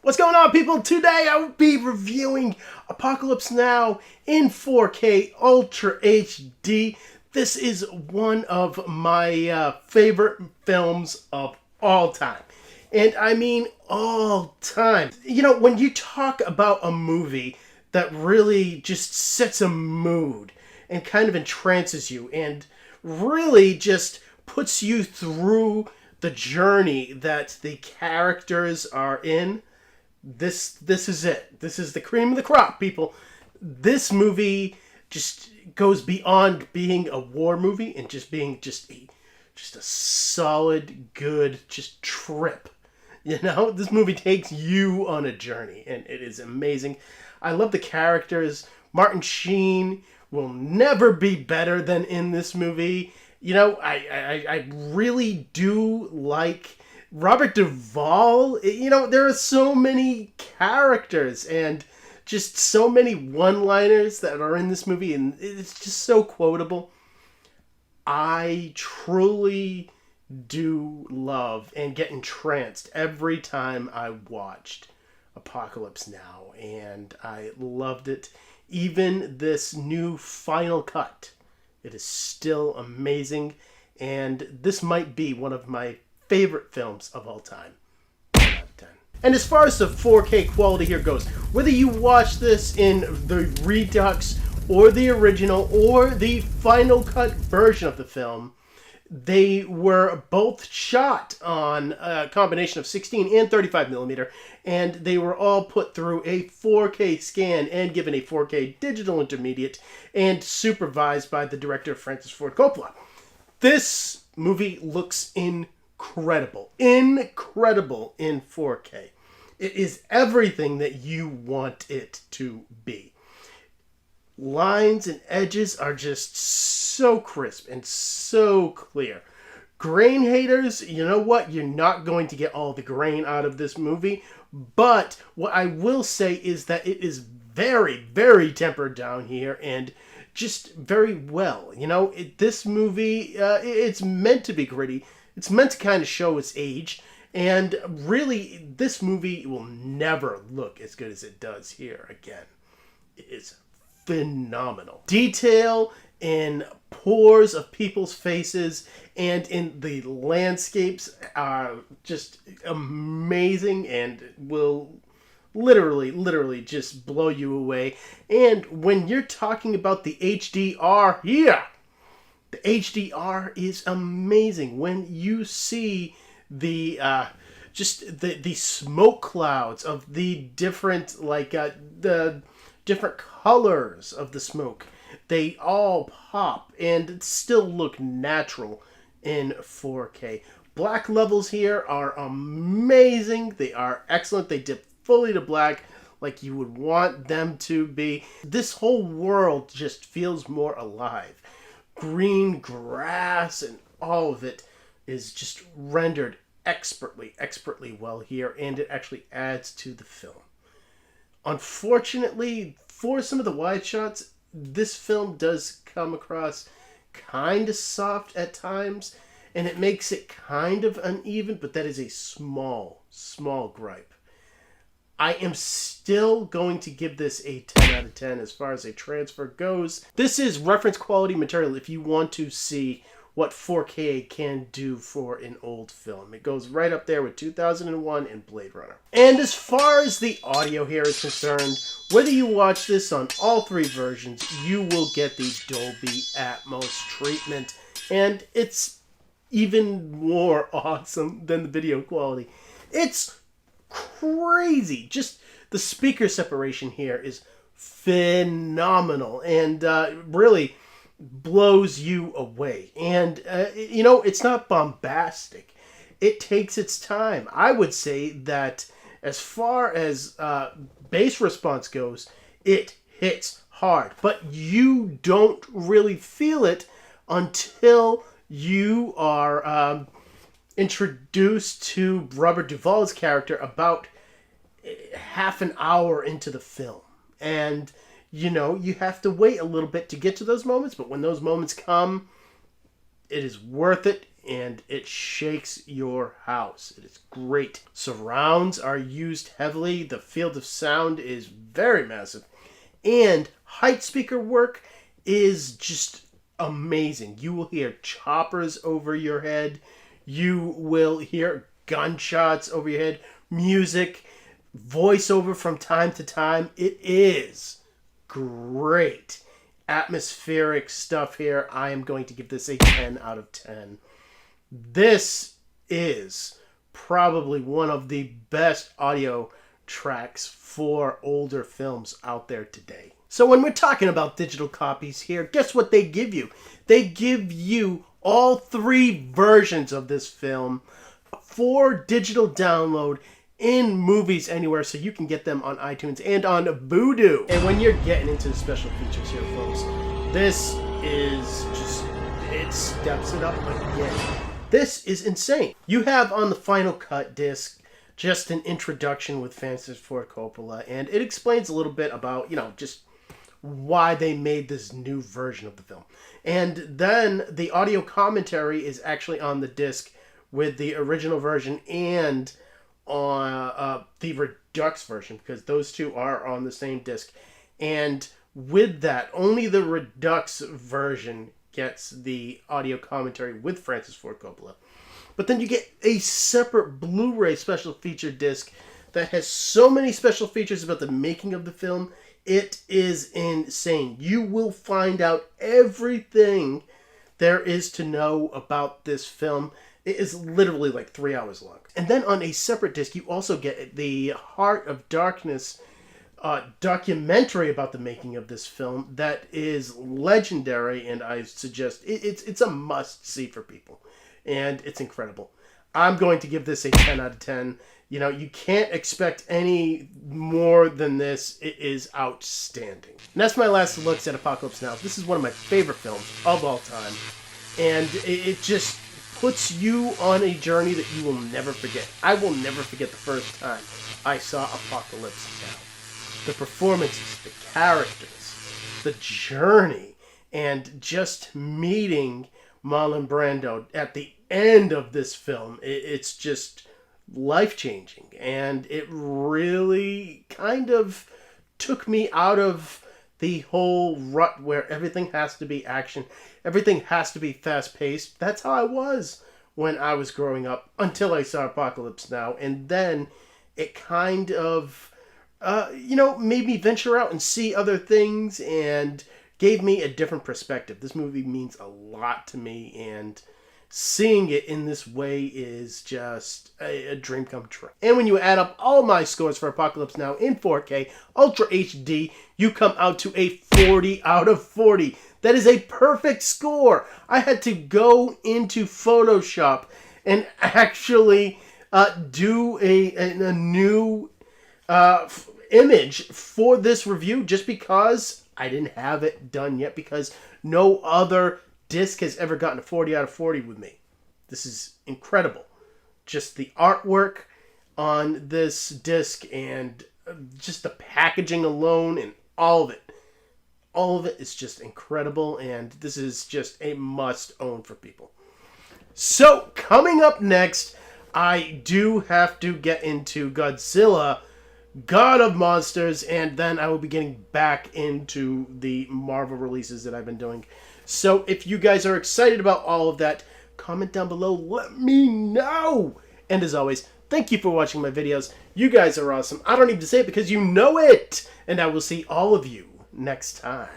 What's going on, people? Today I will be reviewing Apocalypse Now in 4K Ultra HD. This is one of my favorite films of all time. And I mean all time. You know, when you talk about a movie that really just sets a mood and kind of entrances you and really just puts you through the journey that the characters are in, this is it. This is the cream of the crop, people. This movie just goes beyond being a war movie and just being just a solid, good, just trip. You know, this movie takes you on a journey, and it is amazing. I love the characters. Martin Sheen will never be better than in this movie. You know, I really do like Robert Duvall. You know, there are so many characters and just so many one-liners that are in this movie, and it's just so quotable. I truly do love and get entranced every time I watched Apocalypse Now, and I loved it. Even this new final cut, it is still amazing, and this might be one of my favorite films of all time. 10 out of 10. And as far as the 4K quality here goes, whether you watch this in the Redux or the original or the final cut version of the film, they were both shot on a combination of 16 and 35 millimeter, and they were all put through a 4K scan and given a 4K digital intermediate and supervised by the director Francis Ford Coppola. This movie looks incredible in 4K. It is everything that you want it to be. Lines and edges are just so crisp and so clear. Grain haters, you know what? You're not going to get all the grain out of this movie. But what I will say is that it is very, very tempered down here and just very well. You know, this movie, it's meant to be gritty. It's meant to kind of show its age. And really, this movie will never look as good as it does here again. It is phenomenal. Detail in pores of people's faces and in the landscapes are just amazing and will literally just blow you away. And when you're talking about the HDR here, the HDR is amazing. When you see the the smoke clouds of the different the different colors of the smoke, they all pop and still look natural in 4K. Black levels here are amazing. They are excellent. They dip fully to black like you would want them to be. This whole world just feels more alive. Green grass and all of it is just rendered expertly well here, and it actually adds to the film. Unfortunately, for some of the wide shots, this film does come across kind of soft at times, and it makes it kind of uneven, but that is a small gripe. I am still going to give this a 10 out of 10 as far as a transfer goes. This is reference quality material if you want to see what 4K can do for an old film. It goes right up there with 2001 and Blade Runner. And as far as the audio here is concerned, whether you watch this on all three versions, you will get the Dolby Atmos treatment. And it's even more awesome than the video quality. It's crazy. Just the speaker separation here is phenomenal and really blows you away. And you know, it's not bombastic. It takes its time. I would say that as far as bass response goes, it hits hard, but you don't really feel it until you are introduced to Robert Duvall's character about half an hour into the film. And you know, you have to wait a little bit to get to those moments, but when those moments come, it is worth it, and it shakes your house. It is great. Surrounds are used heavily. The field of sound is very massive. And height speaker work is just amazing. You will hear choppers over your head. You will hear gunshots over your head. Music, voiceover from time to time. It is great. Atmospheric stuff here. I am going to give this a 10 out of 10. This is probably one of the best audio tracks for older films out there today. So when we're talking about digital copies here, guess what they give you? They give you all 3 versions of this film for digital download in Movies Anywhere, so you can get them on iTunes and on Vudu. And when you're getting into the special features here, folks, this is just, it steps it up again. This is insane. You have on the Final Cut disc just an introduction with Francis Ford Coppola, and it explains a little bit about, just why they made this new version of the film. And then the audio commentary is actually on the disc with the original version and on the Redux version, because those two are on the same disc. And with that, only the Redux version gets the audio commentary with Francis Ford Coppola. But then you get a separate Blu-ray special feature disc that has so many special features about the making of the film. It is insane. You will find out everything there is to know about this film. It is literally like 3 hours long. And then on a separate disc, you also get the Heart of Darkness documentary about the making of this film that is legendary, and I suggest it's a must-see for people. And it's incredible. I'm going to give this a 10 out of 10. You can't expect any more than this. It is outstanding. And that's my last looks at Apocalypse Now. This is one of my favorite films of all time. And it just puts you on a journey that you will never forget. I will never forget the first time I saw Apocalypse Now. The performances, the characters, the journey, and just meeting Marlon Brando at the end of this film. It's just life-changing, and it really kind of took me out of the whole rut where everything has to be action, everything has to be fast-paced. That's how I was when I was growing up, until I saw Apocalypse Now, and then it kind of, made me venture out and see other things, and gave me a different perspective. This movie means a lot to me, and seeing it in this way is just a dream come true. And when you add up all my scores for Apocalypse Now in 4K Ultra HD, you come out to a 40 out of 40. That is a perfect score. I had to go into Photoshop and actually do a new image for this review, just because I didn't have it done yet, because no other disc has ever gotten a 40 out of 40 with me. This is incredible. Just the artwork on this disc, and just the packaging alone, and all of it. All of it is just incredible, and this is just a must-own for people. So, coming up next, I do have to get into Godzilla, God of Monsters, and then I will be getting back into the Marvel releases that I've been doing. So if you guys are excited about all of that, comment down below, let me know. And as always, thank you for watching my videos. You guys are awesome. I don't need to say it because you know it. And I will see all of you next time.